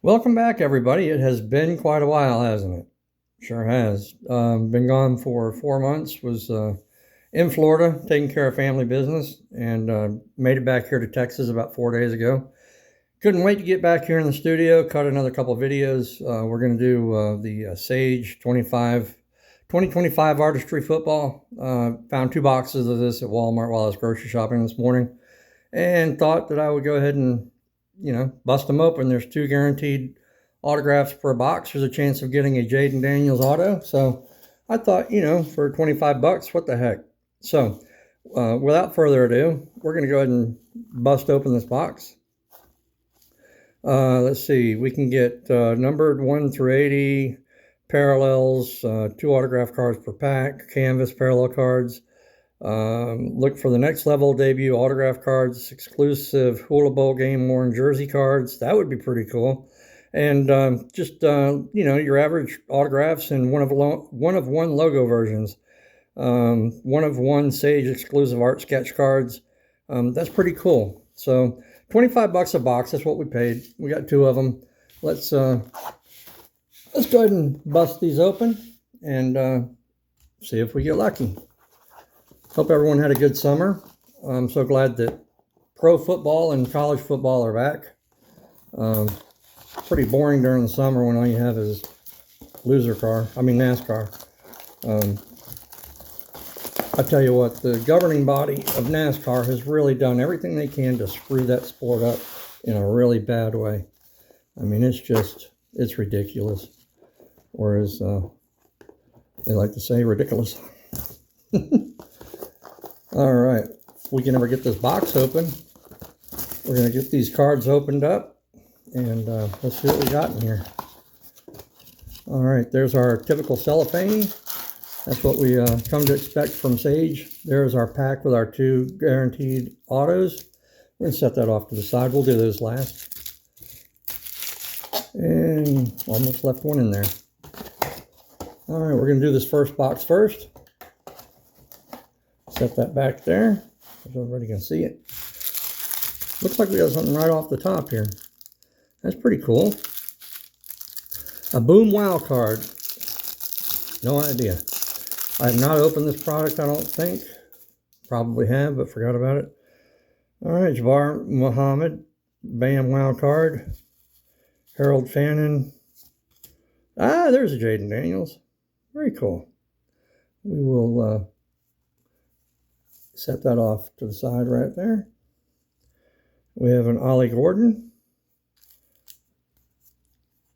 Welcome back, everybody. It has been quite a while, hasn't it? Sure has. Been gone for 4 months. Was in Florida taking care of family business and made it back here to Texas about 4 days ago. Couldn't wait to get back here in the studio, cut another couple of videos. We're going to do the Sage 2025 Artistry Football. Found 2 boxes of this at Walmart while I was grocery shopping this morning and thought that I would go ahead and bust them open. There's 2 guaranteed autographs per box. There's a chance of getting a Jayden Daniels auto. So I thought, for 25 bucks, what the heck? So without further ado, we're going to go ahead and bust open this box. Let's see. We can get numbered 1 through 80 parallels, 2 autograph cards per pack, canvas parallel cards. Look for the next level debut autograph cards, exclusive Hula Bowl game worn jersey cards. That would be pretty cool. And your average autographs and one of one logo versions. One of one Sage exclusive art sketch cards. That's pretty cool. So 25 bucks a box. That's what we paid. We got 2 of them. Let's go ahead and bust these open and see if we get lucky. Hope everyone had a good summer. I'm so glad that pro football and college football are back. Pretty boring during the summer when all you have is NASCAR. I tell you what, the governing body of NASCAR has really done everything they can to screw that sport up in a really bad way. I mean, it's ridiculous. Or as they like to say, ridiculous. All right, if we can ever get this box open, we're going to get these cards opened up, and let's see what we got in here. All right, there's our typical cellophane. That's what we come to expect from Sage. There's our pack with our 2 guaranteed autos. We're going to set that off to the side. We'll do those last. And almost left one in there. All right, we're going to do this first box first. Set that back there so everybody can see it. Looks like we got something right off the top here. That's pretty cool. A Boom Wow card. No idea. I have not opened this product, I don't think. Probably have, but forgot about it. All right, Jabbar Muhammad. Bam Wow card. Harold Fannin. There's a Jayden Daniels. Very cool. We will set that off to the side right there. We have an Ollie Gordon.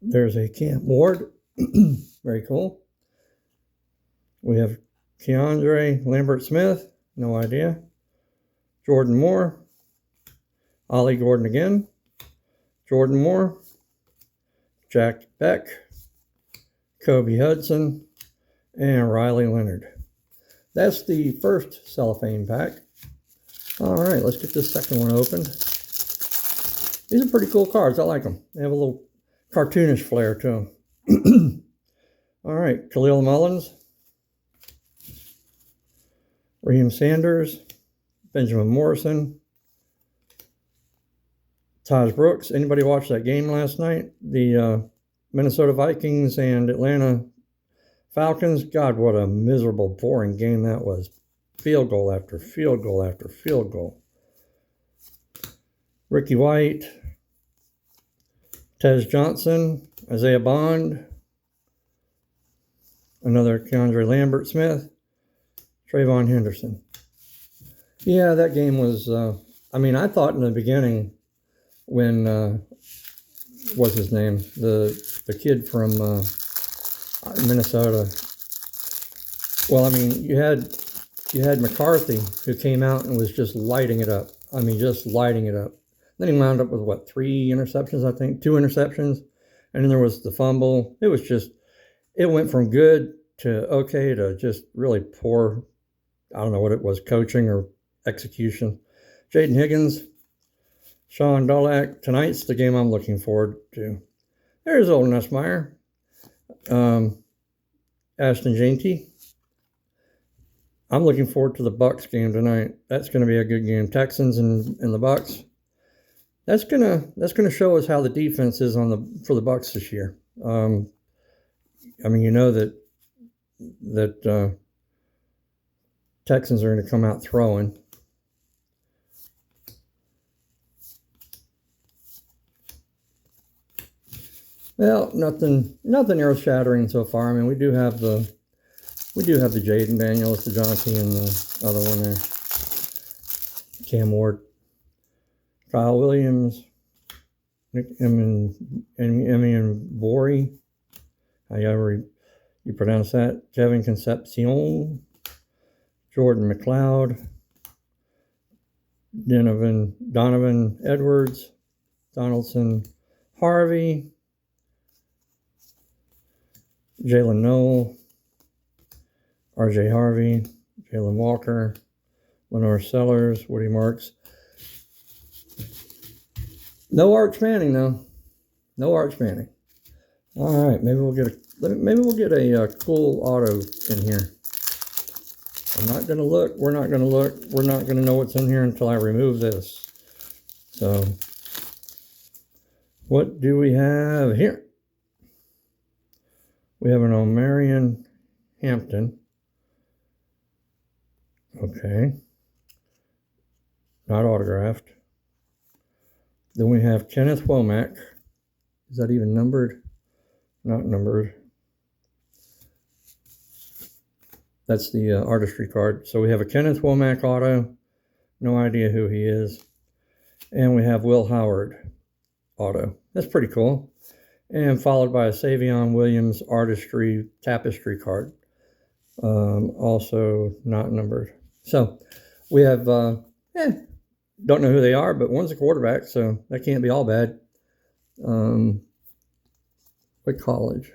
There's a Cam Ward. Very cool. We have Keandre Lambert-Smith. No idea. Jordan Moore. Ollie Gordon again. Jordan Moore. Jack Beck. Kobe Hudson. And Riley Leonard. That's the first cellophane pack. All right, let's get this second one opened. These are pretty cool cards. I like them. They have a little cartoonish flair to them. All right, Khalil Mullins, Raheem Sanders, Benjamin Morrison, Taj Brooks. Anybody watch that game last night? The Minnesota Vikings and Atlanta Falcons. God, what a miserable, boring game that was. Field goal after field goal after field goal. Ricky White, Tez Johnson, Isaiah Bond, another Keandre Lambert-Smith, Trayvon Henderson. Yeah, that game was, I thought in the beginning when, what's his name? The kid from Minnesota. Well, you had McCarthy, who came out and was just lighting it up. Just lighting it up. Then he wound up with, 3 interceptions, I think? 2 interceptions. And then there was the fumble. It went from good to okay to just really poor, I don't know what it was, coaching or execution. Jaden Higgins, Sean Dolac. Tonight's the game I'm looking forward to. There's Old Nussmeier. Ashton Jeanty. I'm looking forward to the Bucks game tonight. That's going to be a good game. Texans and the Bucks. that's gonna show us how the defense is for the Bucks this year. I mean, you know that Texans are going to come out throwing. Well, nothing earth-shattering so far. I mean, we do have the Jaden Daniels, the Johnson, and the other one there, Cam Ward, Kyle Williams, Nick Emmy and Bori, however you pronounce that, Kevin Concepcion, Jordan McLeod, Donovan Edwards, Donaldson Harvey, Jalen Noel, RJ Harvey, Jalen Walker, Lenore Sellers, Woody Marks. No Arch Manning though. No Arch Manning. All right, maybe we'll get a cool auto in here. I'm not gonna look. We're not gonna look. We're not gonna know what's in here until I remove this. So, what do we have here? We have an Omarion Hampton. Okay. Not autographed. Then we have Kenneth Womack. Is that even numbered? Not numbered. That's the artistry card. So we have a Kenneth Womack auto. No idea who he is. And we have Will Howard auto. That's pretty cool. And followed by a Savion Williams artistry tapestry card. Also not numbered. So we have, don't know who they are, but one's a quarterback, so that can't be all bad. What college?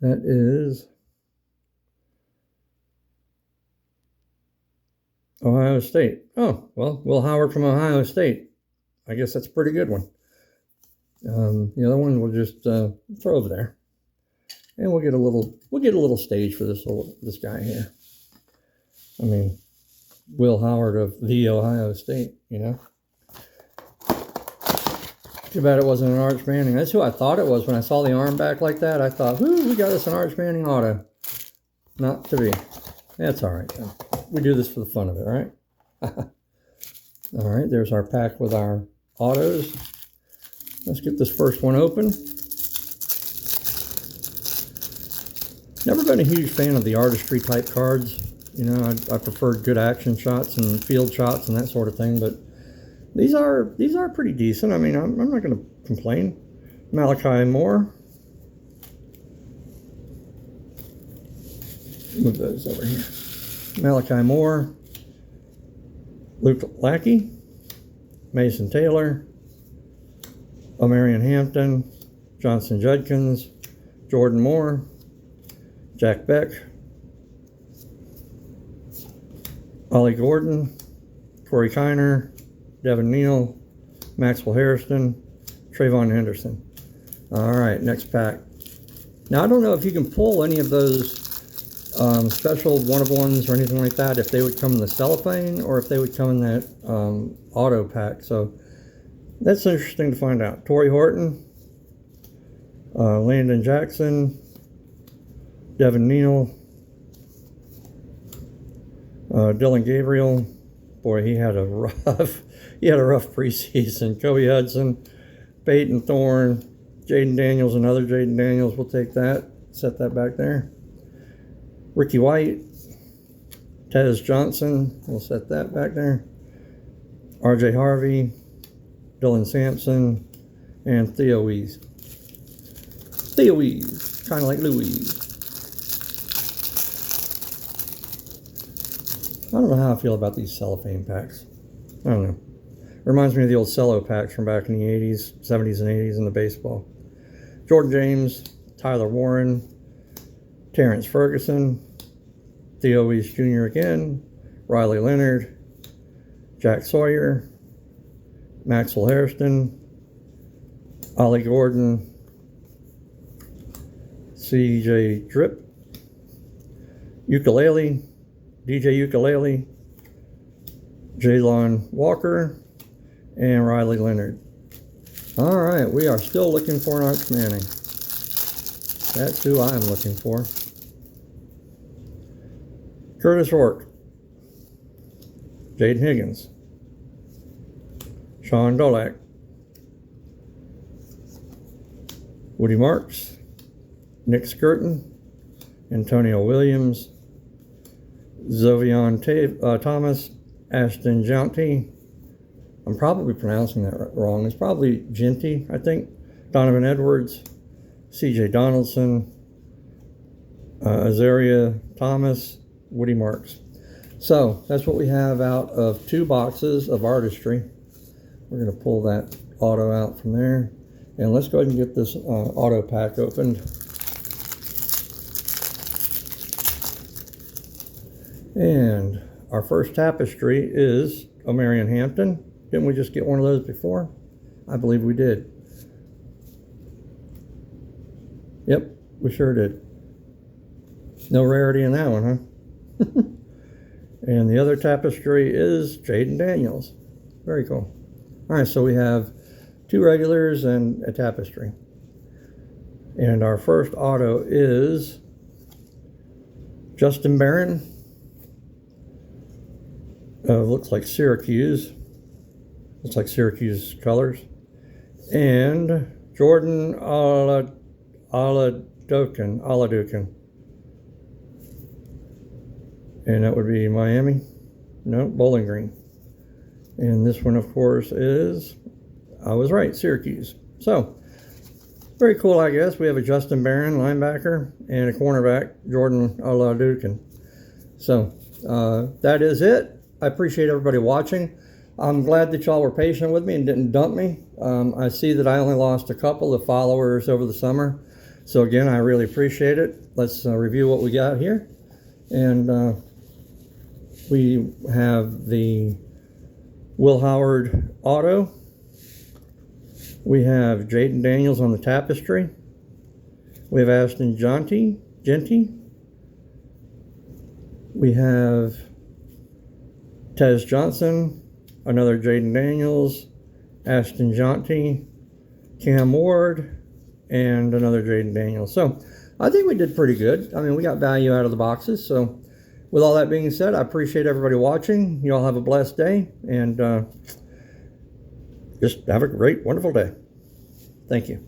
That is Ohio State. Oh, well, Will Howard from Ohio State. I guess that's a pretty good one. The other one we'll just throw over there, and we'll get a little stage for this guy here. I mean, Will Howard of the Ohio State, you know. Too bad it wasn't an Arch Manning. That's who I thought it was when I saw the arm back like that. I thought, whoo, we got us an Arch Manning auto. Not to be. That's all right then. We do this for the fun of it, right? All right, there's our pack with our autos. Let's get this first one open. Never been a huge fan of the artistry type cards. You know, I preferred good action shots and field shots and that sort of thing, but these are pretty decent. I mean, I'm not going to complain. Malachi Moore. Move those over here. Malachi Moore. Luke Lackey. Mason Taylor. Omarion Hampton. Johnson Judkins. Jordan Moore. Jack Beck. Ollie Gordon. Corey Kiner. Devin Neal, Maxwell Harrison, Trayvon Henderson. All right, next pack. Now, I don't know if you can pull any of those special one-of-ones or anything like that, if they would come in the cellophane or if they would come in that auto pack. So that's interesting to find out. Torrey Horton, Landon Jackson, Devin Neal, Dylan Gabriel. Boy, he had a rough preseason. Kobe Hudson, Peyton Thorne, Jaden Daniels, another Jaden Daniels. We'll take that. Set that back there. Ricky White, Tez Johnson. We'll set that back there. RJ Harvey, Dylan Sampson, and Theo Wees. Theo Wees, kind of like Louise. I don't know how I feel about these cellophane packs. I don't know. It reminds me of the old cello packs from back in the 80s, 70s and 80s in the baseball. Jordan James, Tyler Warren, Terrence Ferguson, Theo Wees Jr. again, Riley Leonard, Jack Sawyer, Maxwell Harrison, Ollie Gordon, CJ Drip, Ukulele, DJ Ukulele, Jalon Walker, and Riley Leonard. All right, we are still looking for an Arch Manning. That's who I'm looking for. Curtis Rourke, Jaden Higgins, Sean Dolak, Woody Marks, Nick Skirton, Antonio Williams, Zovion Thomas, Ashton Jonty. I'm probably pronouncing that wrong. It's probably Genty, I think. Donovan Edwards, CJ Donaldson, Azaria Thomas, Woody Marks. So that's what we have out of 2 boxes of Artistry. We're going to pull that auto out from there. And let's go ahead and get this auto pack opened. And our first Tapestry is Omarion Hampton. Didn't we just get one of those before? I believe we did. Yep, we sure did. No rarity in that one, huh? And the other Tapestry is Jaden Daniels. Very cool. All right, so we have 2 regulars and a Tapestry. And our first auto is Justin Barron. Looks like Syracuse. Looks like Syracuse colors. And Jordan Oladukin. And that would be Miami. No, Bowling Green. And this one, of course, is, I was right, Syracuse. So, very cool, I guess. We have a Justin Barron, linebacker, and a cornerback, Jordan Oladukin. So, that is it. I appreciate everybody watching. I'm glad that y'all were patient with me and didn't dump me. I see that I only lost a couple of followers over the summer. So again, I really appreciate it. Let's review what we got here. And we have the Will Howard auto. We have Jaden Daniels on the Tapestry. We have Ashton Genty. We have Tez Johnson, another Jaden Daniels, Ashton Genty, Cam Ward, and another Jaden Daniels. So I think we did pretty good. I mean, we got value out of the boxes. So with all that being said, I appreciate everybody watching. You all have a blessed day, and just have a great, wonderful day. Thank you.